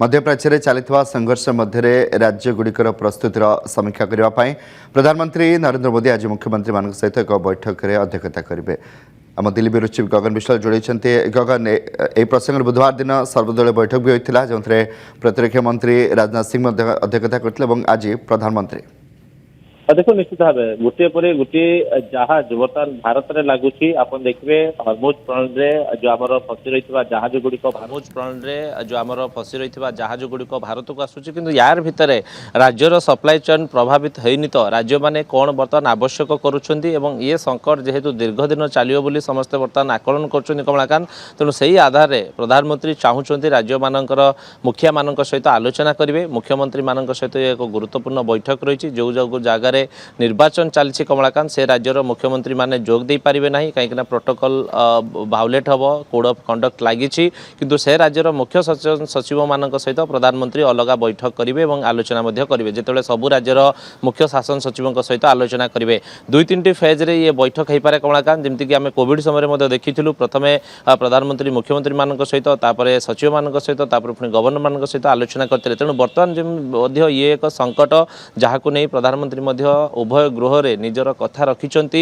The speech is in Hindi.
मध्यप्राच्य चलता संघर्ष मध्य राज्यगुड़िकर प्रस्तुतिर समीक्षा करने प्रधानमंत्री नरेंद्र मोदी आज मुख्यमंत्री मान सहित एक बैठक में अध्यक्षता करेंगे। आम दिल्ली ब्यूरो चीफ गगन विश्वाल जोड़ी गगन ए प्रसंग बुधवार दिन सर्वदलीय बैठक भी होता जो प्रतिरक्षा मंत्री राजनाथ सिंह अध्यक्षता करते आज प्रधानमंत्री देखो निश्चित भाव गोटे पर गोटे जहाज बर्तमान भारत में लगुच आप देखिए हरमुज प्रणाली जो आम फसी रही जहाज गुड़िक हरमुज प्रणाली जो आम फसी रही जहाज गुड़िक भारत को आसूँ कि यार भितर राज्यर सप्लाई चेन प्रभावित होनी तो राज्य मैंने कौन बर्तमान आवश्यक करुँच ये संकट जेहेतु दीर्घ दिन चलो बोली समस्ते बर्तमान आकलन कर कमलाकांत तेणु से आधार में प्रधानमंत्री चाहूँगी राज्य मानकर मुखिया मान सहित आलोचना करेंगे। मुख्यमंत्री मान सहित एक गुरुत्वपूर्ण बैठक रही जो जो जगार निर्वाचन चलती कमलाकांत से राज्यर मुख्यमंत्री माने जोग दे पारिबे नाही कहीं प्रोटोकॉल भाउलेट हम कोड ऑफ कंडक्ट लगी किंतु से राज्यर मुख्य सचिव मान सहित प्रधानमंत्री अलग बैठक करेंगे और आलोचना करेंगे जिते सबू राज्यर मुख्य शासन सचिवों सहित आलोचना करेंगे। दुई तीन फेज रे ये बैठक हो पारे कमलाकांत जमीक आम कोविड समय देखी प्रथम प्रधानमंत्री मुख्यमंत्री मान सहित सचिव मान सहित पुणी गवर्नर मान सहित आलोचना करते तेणु बर्तमान ये एक संकट जहाँ को नहीं प्रधानमंत्री उभय गृह रे निजर कथा रखिंट